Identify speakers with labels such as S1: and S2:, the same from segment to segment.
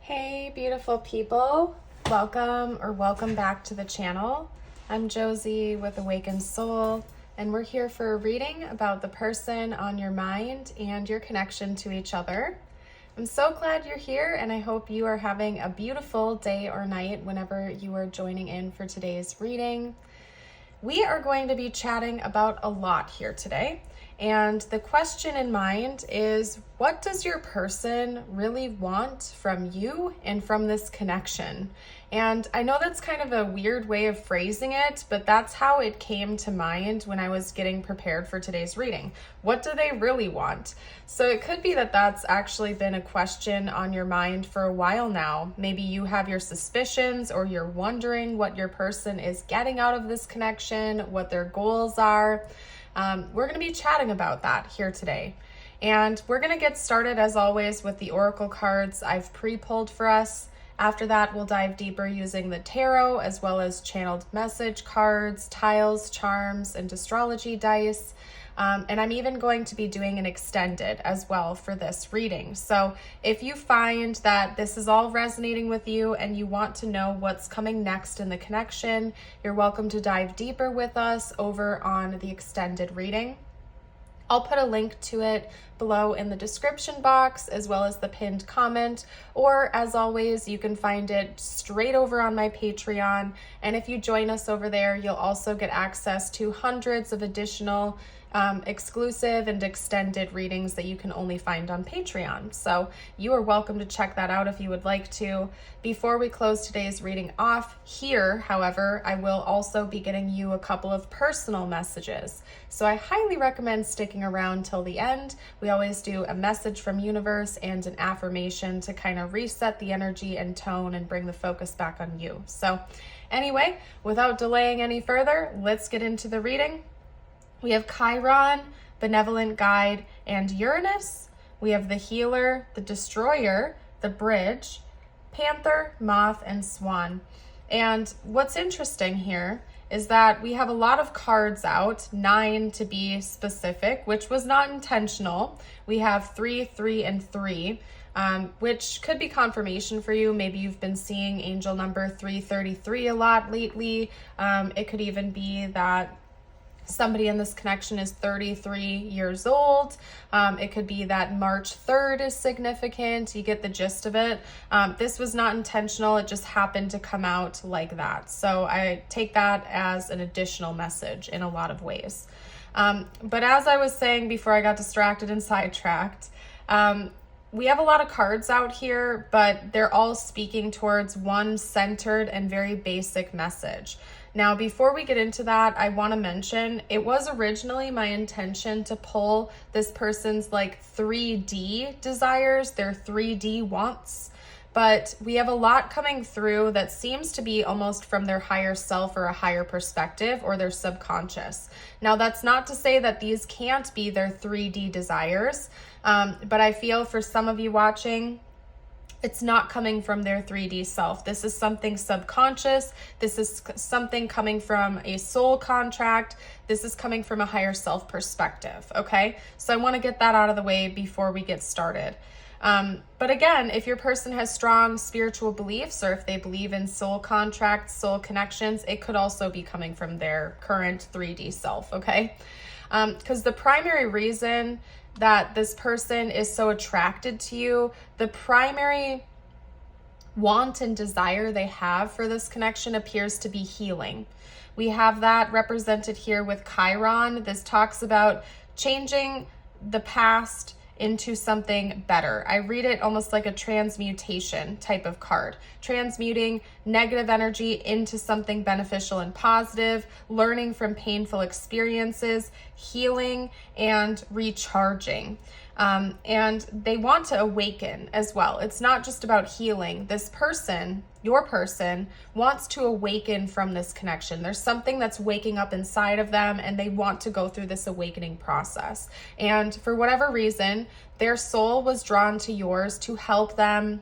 S1: Hey, beautiful people. Welcome back to the channel. I'm Josie with Awakened Soul, and we're here for a reading about the person on your mind and your connection to each other. I'm so glad you're here, and I hope you are having a beautiful day or night whenever you are joining in for today's reading. We are going to be chatting about a lot here today. And the question in mind is, what does your person really want from you and from this connection? And I know that's kind of a weird way of phrasing it, but that's how it came to mind when I was getting prepared for today's reading. What do they really want? So it could be that that's actually been a question on your mind for a while now. Maybe you have your suspicions, or you're wondering what your person is getting out of this connection, what their goals are. We're going to be chatting about that here today. And we're going to get started, as always, with the oracle cards I've pre-pulled for us. After that, we'll dive deeper using the tarot, as well as channeled message cards, tiles, charms, and astrology dice. And I'm even going to be doing an extended as well for this reading. So if you find that this is all resonating with you and you want to know what's coming next in the connection, you're welcome to dive deeper with us over on the extended reading. I'll put a link to it below in the description box, as well as the pinned comment, or as always, you can find it straight over on my Patreon. And if you join us over there, you'll also get access to hundreds of additional exclusive and extended readings that you can only find on Patreon. So you are welcome to check that out if you would like to. Before we close today's reading off here, however, I will also be getting you a couple of personal messages. So I highly recommend sticking around till the end. We always do a message from universe and an affirmation to kind of reset the energy and tone and bring the focus back on you. So anyway, without delaying any further, let's get into the reading. We have Chiron, Benevolent Guide, and Uranus. We have the Healer, the Destroyer, the Bridge, Panther, Moth, and Swan. And what's interesting here is that we have a lot of cards out, 9 to be specific, which was not intentional. We have 3, 3, and 3, which could be confirmation for you. Maybe you've been seeing angel number 333 a lot lately. It could even be that somebody in this connection is 33 years old. It could be that March 3rd is significant. You get the gist of it. This was not intentional. It just happened to come out like that. So I take that as an additional message in a lot of ways. But as I was saying before I got distracted and sidetracked, we have a lot of cards out here, but they're all speaking towards one centered and very basic message. Now, before we get into that, I want to mention it was originally my intention to pull this person's like 3D desires, their 3D wants, but we have a lot coming through that seems to be almost from their higher self or a higher perspective or their subconscious. Now, that's not to say that these can't be their 3D desires, but I feel for some of you watching, it's not coming from their 3D self. This is something subconscious. This is something coming from a soul contract. This is coming from a higher self perspective, okay? So I want to get that out of the way before we get started. But again, if your person has strong spiritual beliefs, or if they believe in soul contracts, soul connections, it could also be coming from their current 3D self, okay? Because the primary reason that this person is so attracted to you, the primary want and desire they have for this connection appears to be healing. We have that represented here with Chiron. This talks about changing the past into something better. I read it almost like a transmutation type of card. Transmuting negative energy into something beneficial and positive, learning from painful experiences, healing, and recharging. And they want to awaken as well. It's not just about healing. This person, your person, wants to awaken from this connection. There's something that's waking up inside of them, and they want to go through this awakening process. And for whatever reason, their soul was drawn to yours to help them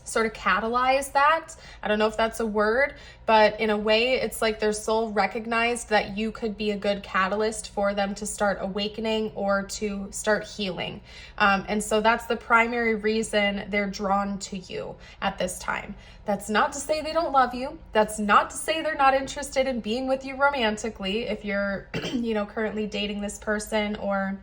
S1: sort of catalyze that. I don't know if that's a word, but in a way, it's like their soul recognized that you could be a good catalyst for them to start awakening or to start healing. And so that's the primary reason they're drawn to you at this time. That's not to say they don't love you. That's not to say they're not interested in being with you romantically if you're, currently dating this person, or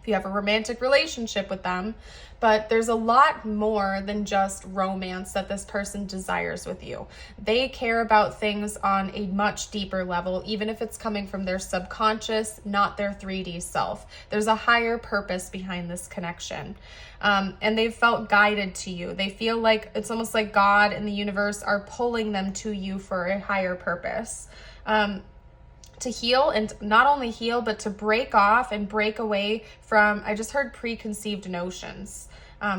S1: if you have a romantic relationship with them. But there's a lot more than just romance that this person desires with you. They care about things on a much deeper level, even if it's coming from their subconscious, not their 3D self. There's a higher purpose behind this connection. And they've felt guided to you. They feel like it's almost like God and the universe are pulling them to you for a higher purpose. To heal, and not only heal, but to break off and break away from, I just heard preconceived notions,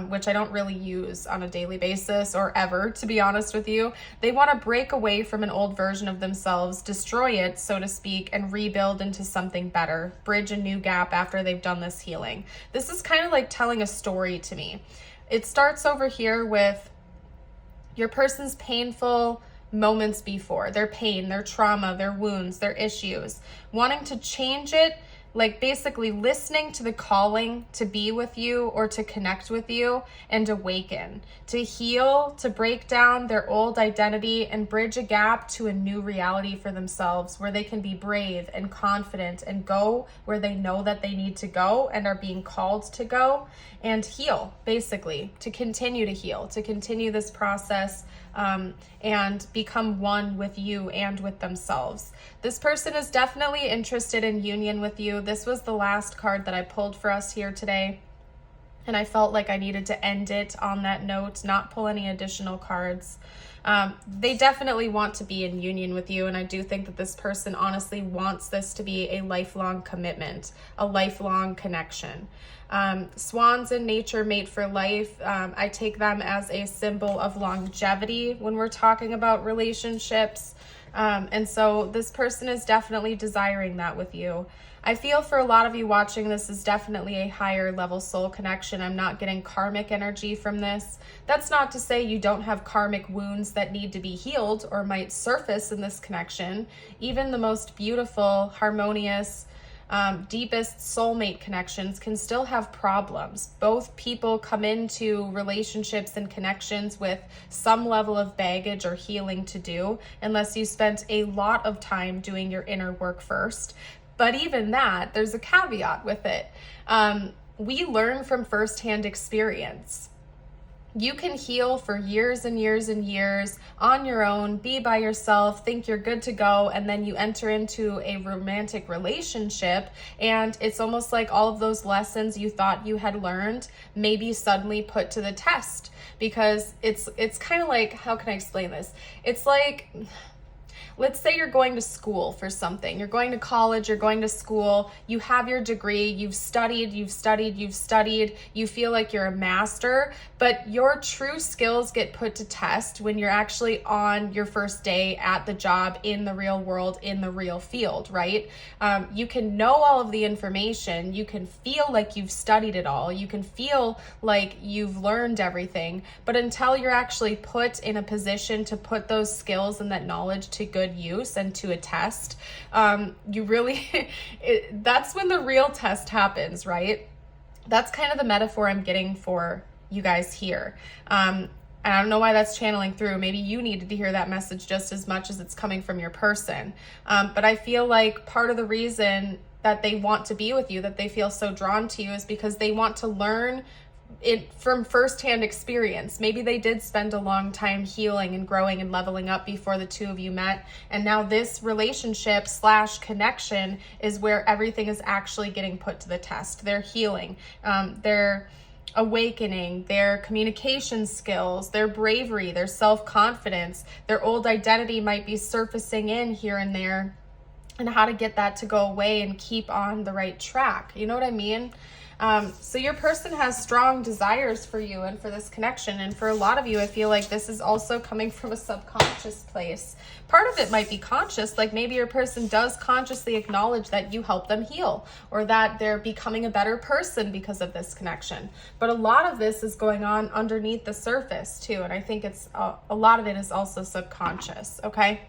S1: which I don't really use on a daily basis or ever, to be honest with you. They want to break away from an old version of themselves, destroy it, so to speak, and rebuild into something better, bridge a new gap after they've done this healing. This is kind of like telling a story to me. It starts over here with your person's painful moments before, their pain, their trauma, their wounds, their issues, wanting to change it, like basically listening to the calling to be with you or to connect with you and awaken, to heal, to break down their old identity and bridge a gap to a new reality for themselves where they can be brave and confident and go where they know that they need to go and are being called to go, and heal, basically, to continue to heal, to continue this process and become one with you and with themselves. This person is definitely interested in union with you. This was the last card that I pulled for us here today, and I felt like I needed to end it on that note, not pull any additional cards. They definitely want to be in union with you, and I do think that this person honestly wants this to be a lifelong commitment, a lifelong connection. Swans in nature mate for life. I take them as a symbol of longevity when we're talking about relationships. And so this person is definitely desiring that with you. I feel for a lot of you watching, this is definitely a higher level soul connection. I'm not getting karmic energy from this. That's not to say you don't have karmic wounds that need to be healed or might surface in this connection. Even the most beautiful, harmonious, deepest soulmate connections can still have problems. Both people come into relationships and connections with some level of baggage or healing to do, unless you spent a lot of time doing your inner work first. But even that, there's a caveat with it. We learn from firsthand experience. You can heal for years and years and years on your own, be by yourself, think you're good to go, and then you enter into a romantic relationship, and it's almost like all of those lessons you thought you had learned may be suddenly put to the test, because it's kind of like, how can I explain this? It's like, let's say you're going to school for something. You're going to college, you're going to school, you have your degree, you've studied, you feel like you're a master, but your true skills get put to test when you're actually on your first day at the job, in the real world, in the real field, right? You can know all of the information, you can feel like you've studied it all, you can feel like you've learned everything, but until you're actually put in a position to put those skills and that knowledge to good use and to a test, you really, that's when the real test happens, right? That's kind of the metaphor I'm getting for you guys here. And I don't know why that's channeling through. Maybe you needed to hear that message just as much as it's coming from your person. But I feel like part of the reason that they want to be with you, that they feel so drawn to you, is because they want to learn it from firsthand experience. Maybe they did spend a long time healing and growing and leveling up before the two of you met, and now this relationship / connection is where everything is actually getting put to the test. They're healing, they're awakening, their communication skills, their bravery, their self-confidence, their old identity might be surfacing in here and there, and how to get that to go away and keep on the right track. You know what I mean? So your person has strong desires for you and for this connection. And for a lot of you, I feel like this is also coming from a subconscious place. Part of it might be conscious, like maybe your person does consciously acknowledge that you help them heal or that they're becoming a better person because of this connection. But a lot of this is going on underneath the surface too. And I think it's a lot of it is also subconscious. Okay.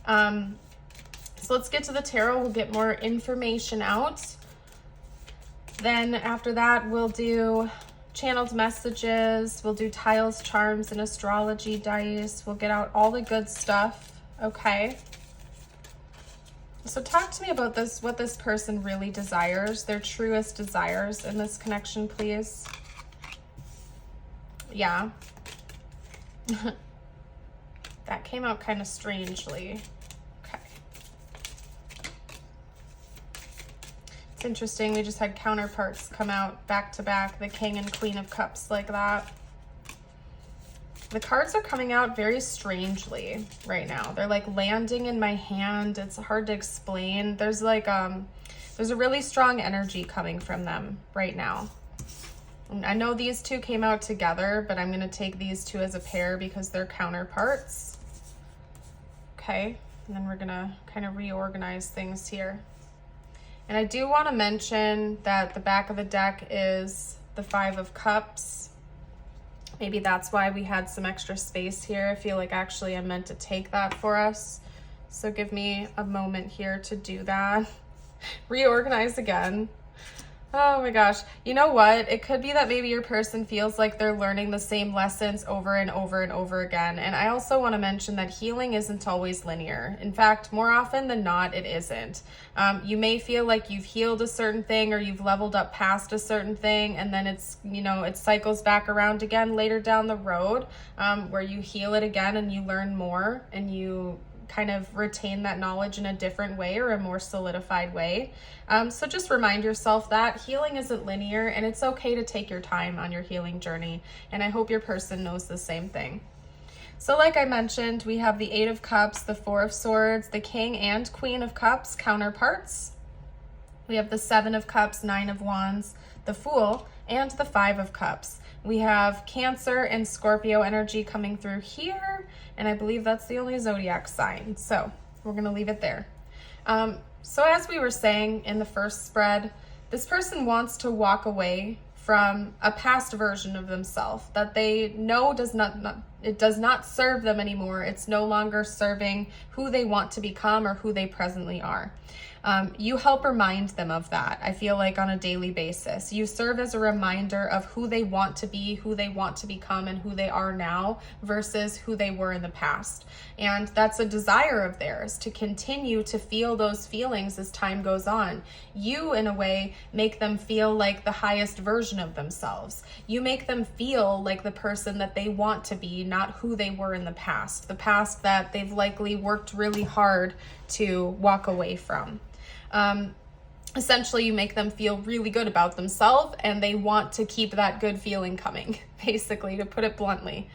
S1: So let's get to the tarot. We'll get more information out. Then after that, we'll do channeled messages. We'll do tiles, charms, and astrology dice. We'll get out all the good stuff. Okay. So talk to me about this, what this person really desires, their truest desires in this connection, please. Yeah. That came out kind of strangely. Okay. It's interesting. We just had counterparts come out back to back, the King and Queen of Cups like that. The cards are coming out very strangely right now. They're like landing in my hand. It's hard to explain. There's like, there's a really strong energy coming from them right now. And I know these two came out together, but I'm going to take these two as a pair because they're counterparts. Okay. And then we're going to kind of reorganize things here. And I do want to mention that the back of the deck is the Five of Cups. Maybe that's why we had some extra space here. I feel like actually I meant to take that for us. So give me a moment here to do that. Reorganize again. Oh my gosh. You know what? It could be that maybe your person feels like they're learning the same lessons over and over and over again. And I also want to mention that healing isn't always linear. In fact, more often than not, it isn't. You may feel like you've healed a certain thing or you've leveled up past a certain thing, and then it's, you know, it cycles back around again later down the road, where you heal it again and you learn more and you kind of retain that knowledge in a different way or a more solidified way. So just remind yourself that healing isn't linear and it's okay to take your time on your healing journey. And I hope your person knows the same thing. So like I mentioned, we have the Eight of Cups, the Four of Swords, the King and Queen of Cups counterparts. We have the Seven of Cups, Nine of Wands, the Fool, and the Five of Cups. We have Cancer and Scorpio energy coming through here, and I believe that's the only zodiac sign. So we're going to leave it there. So as we were saying in the first spread, this person wants to walk away from a past version of themselves that they know it does not serve them anymore. It's no longer serving who they want to become or who they presently are. You help remind them of that, I feel like, on a daily basis. You serve as a reminder of who they want to be, who they want to become, and who they are now versus who they were in the past. And that's a desire of theirs, to continue to feel those feelings as time goes on. You, in a way, make them feel like the highest version of themselves. You make them feel like the person that they want to be, not who they were in the past that they've likely worked really hard to walk away from. Essentially, you make them feel really good about themselves and they want to keep that good feeling coming, basically, to put it bluntly.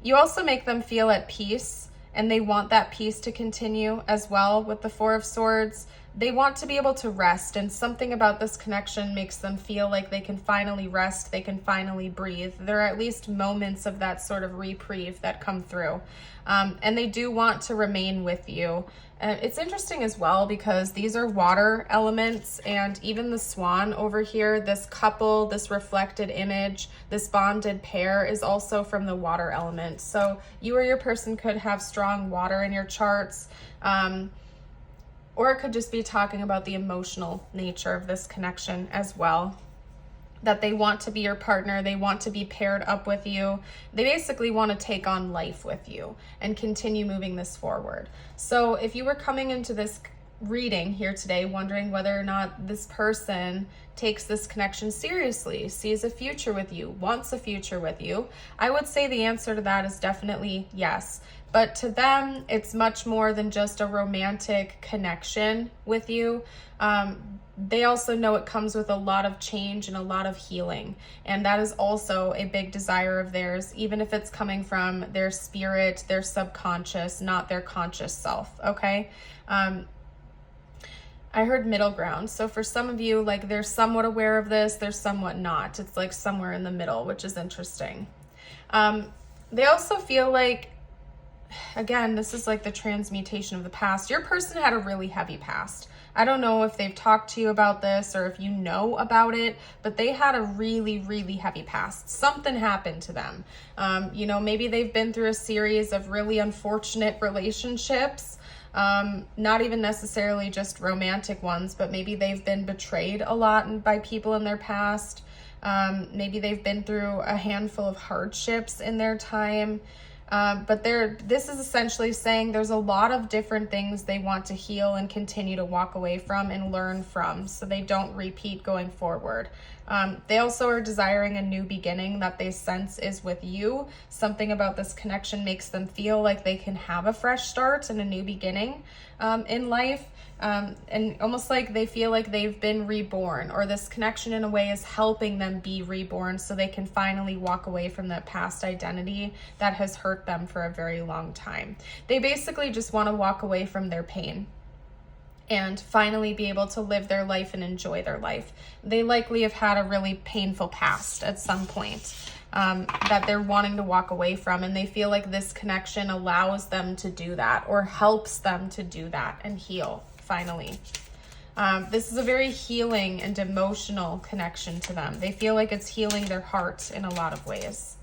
S1: You also make them feel at peace and they want that peace to continue as well with the Four of Swords. They want to be able to rest, and something about this connection makes them feel like they can finally rest, they can finally breathe. There are at least moments of that sort of reprieve that come through. And they do want to remain with you. It's interesting as well because these are water elements, and even the swan over here, this couple, this reflected image, this bonded pair is also from the water element. So you or your person could have strong water in your charts, or it could just be talking about the emotional nature of this connection as well. That they want to be your partner, they want to be paired up with you. They basically want to take on life with you and continue moving this forward. So if you were coming into this reading here today wondering whether or not this person takes this connection seriously, sees a future with you, wants a future with you, I would say the answer to that is definitely yes. But to them, it's much more than just a romantic connection with you. They also know it comes with a lot of change and a lot of healing. And that is also a big desire of theirs, even if it's coming from their spirit, their subconscious, not their conscious self, okay? I heard middle ground. So for some of you, like they're somewhat aware of this, they're somewhat not. It's like somewhere in the middle, which is interesting. They also feel like, again, this is like the transmutation of the past. Your person had a really heavy past. I don't know if they've talked to you about this or if you know about it, but they had a really, really heavy past. Something happened to them. You know, maybe they've been through a series of really unfortunate relationships, not even necessarily just romantic ones, but maybe they've been betrayed a lot by people in their past. Maybe they've been through a handful of hardships in their time. But this is essentially saying there's a lot of different things they want to heal and continue to walk away from and learn from, so they don't repeat going forward. They also are desiring a new beginning that they sense is with you. Something about this connection makes them feel like they can have a fresh start and a new beginning in life. And almost like they feel like they've been reborn, or this connection in a way is helping them be reborn so they can finally walk away from that past identity that has hurt them for a very long time. They basically just want to walk away from their pain and finally be able to live their life and enjoy their life. They likely have had a really painful past at some point that they're wanting to walk away from, and they feel like this connection allows them to do that or helps them to do that and heal finally. This is a very healing and emotional connection to them. They feel like it's healing their heart in a lot of ways.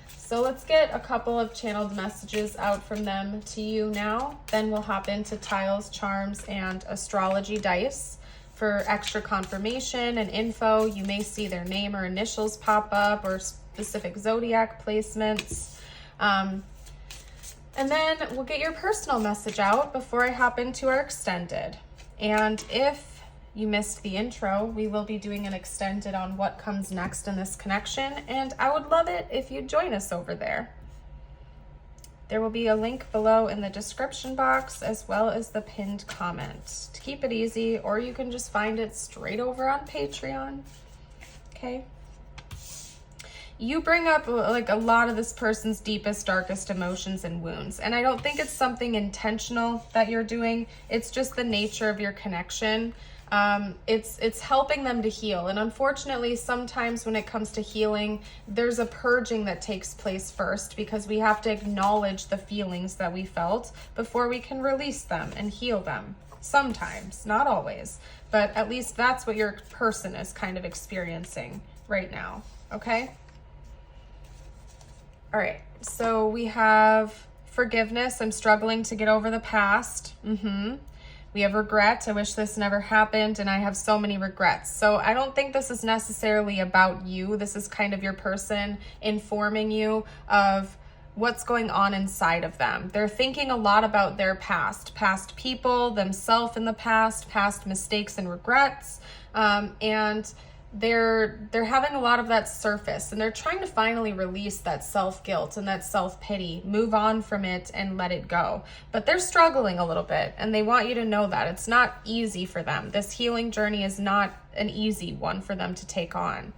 S1: So let's get a couple of channeled messages out from them to you now. Then we'll hop into tiles, charms, and astrology dice for extra confirmation and info. You may see their name or initials pop up, or specific zodiac placements. And then we'll get your personal message out before I hop into our extended. And if you missed the intro, we will be doing an extended on what comes next in this connection, and I would love it if you'd join us over there. There will be a link below in the description box, as well as the pinned comment to keep it easy, or you can just find it straight over on Patreon. Okay. You bring up like a lot of this person's deepest, darkest emotions and wounds. And I don't think it's something intentional that you're doing. It's just the nature of your connection. It's helping them to heal. And unfortunately, sometimes when it comes to healing, there's a purging that takes place first, because we have to acknowledge the feelings that we felt before we can release them and heal them. Sometimes, not always, but at least that's what your person is kind of experiencing right now. Okay? All right, so we have forgiveness. I'm struggling to get over the past. We have regret. I wish this never happened, and I have so many regrets. So I don't think this is necessarily about you. This is kind of your person informing you of what's going on inside of them. They're thinking a lot about their past people, themselves in the past mistakes and regrets, and they're having a lot of that surface, and they're trying to finally release that self-guilt and that self-pity, move on from it and let it go. But they're struggling a little bit, and they want you to know that it's not easy for them. This healing journey is not an easy one for them to take on.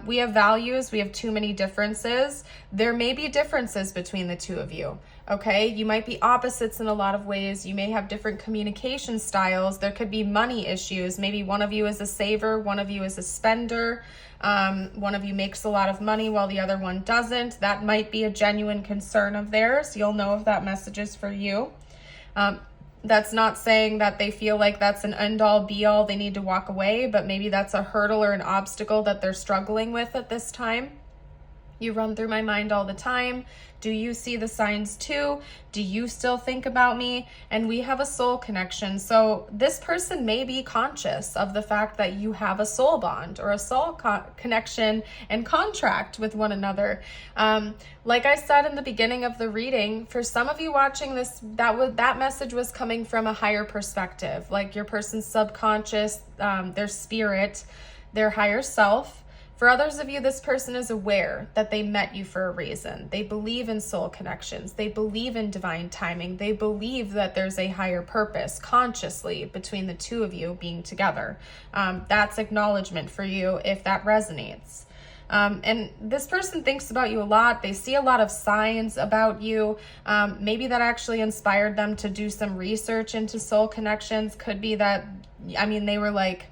S1: We have values. We have too many differences. There may be differences between the two of you. Okay, you might be opposites in a lot of ways. You may have different communication styles. There could be money issues. Maybe one of you is a saver, one of you is a spender. One of you makes a lot of money while the other one doesn't. That might be a genuine concern of theirs. You'll know if that message is for you. That's not saying that they feel like that's an end-all be-all, they need to walk away, but maybe that's a hurdle or an obstacle that they're struggling with at this time. You run through my mind all the time. Do you see the signs too? Do you still think about me? And we have a soul connection. So this person may be conscious of the fact that you have a soul bond or a soul connection and contract with one another. Like I said in the beginning of the reading, for some of you watching this, that message was coming from a higher perspective, like your person's subconscious, their spirit, their higher self. For others of you, this person is aware that they met you for a reason. They believe in soul connections. They believe in divine timing. They believe that there's a higher purpose consciously between the two of you being together. That's acknowledgement for you if that resonates. And this person thinks about you a lot. They see a lot of signs about you. Maybe that actually inspired them to do some research into soul connections. Could be that, I mean, they were like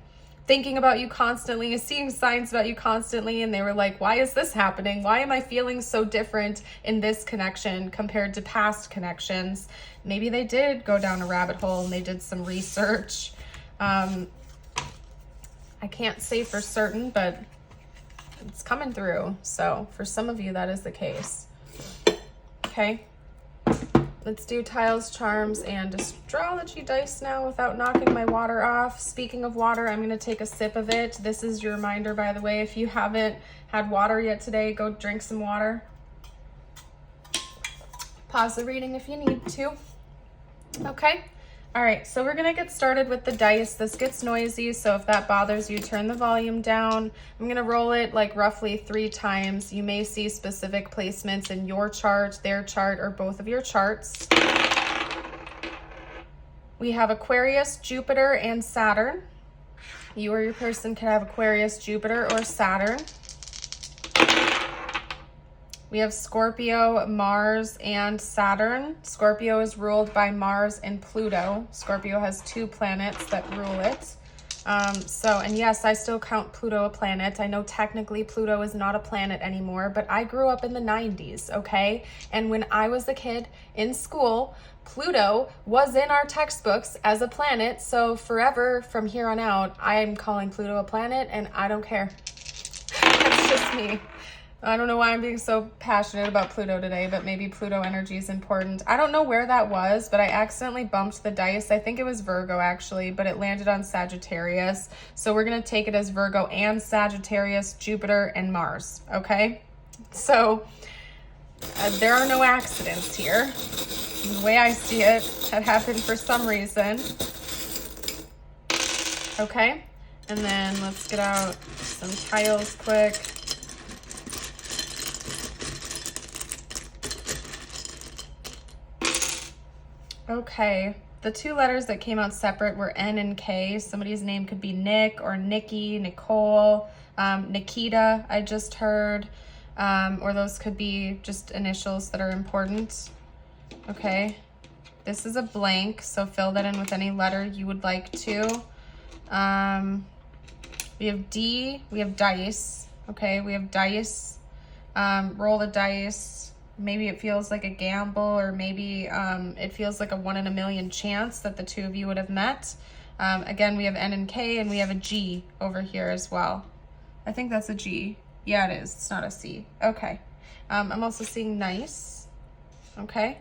S1: thinking about you constantly, seeing signs about you constantly, and they were like, why is this happening? Why am I feeling so different in this connection compared to past connections? Maybe they did go down a rabbit hole and they did some research. I can't say for certain, but it's coming through. So for some of you, that is the case. Okay. Let's do tiles, charms, and astrology dice now without knocking my water off. Speaking of water, I'm going to take a sip of it. This is your reminder, by the way. If you haven't had water yet today, go drink some water. Pause the reading if you need to. Okay. All right, so we're gonna get started with the dice. This gets noisy, so if that bothers you, turn the volume down. I'm gonna roll it like roughly 3 times. You may see specific placements in your chart, their chart, or both of your charts. We have Aquarius, Jupiter, and Saturn. You or your person can have Aquarius, Jupiter, or Saturn. We have Scorpio, Mars, and Saturn. Scorpio is ruled by Mars and Pluto. Scorpio has 2 planets that rule it. And yes, I still count Pluto a planet. I know technically Pluto is not a planet anymore, but I grew up in the 90s, okay? And when I was a kid in school, Pluto was in our textbooks as a planet. So forever from here on out, I'm calling Pluto a planet, and I don't care. That's just me. I don't know why I'm being so passionate about Pluto today, but maybe Pluto energy is important. I don't know where that was, but I accidentally bumped the dice. I think it was Virgo actually, but it landed on Sagittarius. So we're going to take it as Virgo and Sagittarius, Jupiter, and Mars. Okay? So there are no accidents here. The way I see it, that happened for some reason. Okay? And then let's get out some tiles quick. Okay, the 2 letters that came out separate were N and K. Somebody's name could be Nick or Nikki, Nicole, Nikita, I just heard, or those could be just initials that are important. Okay, this is a blank, so fill that in with any letter you would like to. We have D, we have dice. Okay, we have dice. Roll the dice. Maybe it feels like a gamble, or maybe it feels like a 1 in a million chance that the 2 of you would have met. Again, we have N and K, and we have a G over here as well. I think that's a G. Yeah, it is. It's not a C. Okay. I'm also seeing nice. Okay.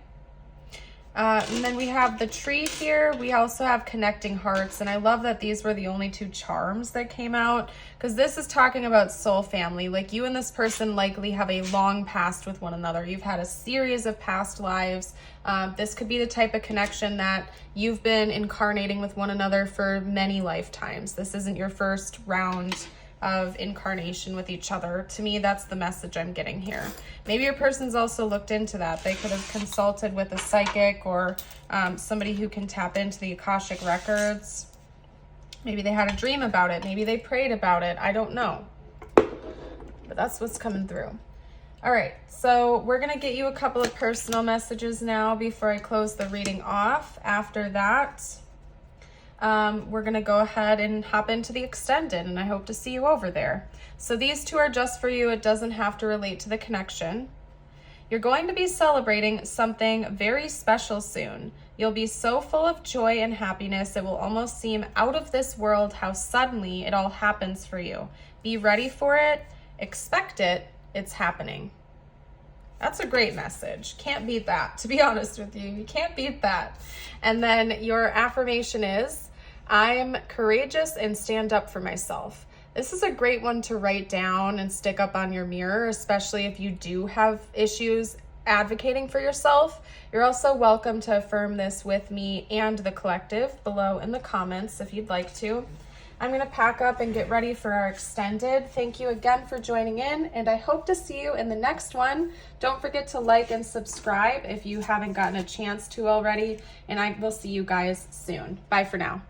S1: And then we have the tree here. We also have connecting hearts, and I love that these were the only 2 charms that came out, because this is talking about soul family. Like, you and this person likely have a long past with one another. You've had a series of past lives. This could be the type of connection that you've been incarnating with one another for many lifetimes. This isn't your first round of incarnation with each other. To me, that's the message I'm getting here. Maybe your person's also looked into that. They could have consulted with a psychic or somebody who can tap into the Akashic records. Maybe they had a dream about it. Maybe they prayed about it. I don't know. But that's what's coming through. All right, so we're going to get you a couple of personal messages now before I close the reading off. After that, we're going to go ahead and hop into the extended, and I hope to see you over there. So these 2 are just for you. It doesn't have to relate to the connection. You're going to be celebrating something very special soon. You'll be so full of joy and happiness, it will almost seem out of this world how suddenly it all happens for you. Be ready for it. Expect it. It's happening. That's a great message. Can't beat that, to be honest with you. You can't beat that. And then your affirmation is, I'm courageous and stand up for myself. This is a great one to write down and stick up on your mirror, especially if you do have issues advocating for yourself. You're also welcome to affirm this with me and the collective below in the comments if you'd like to. I'm going to pack up and get ready for our extended. Thank you again for joining in, and I hope to see you in the next one. Don't forget to like and subscribe if you haven't gotten a chance to already, and I will see you guys soon. Bye for now.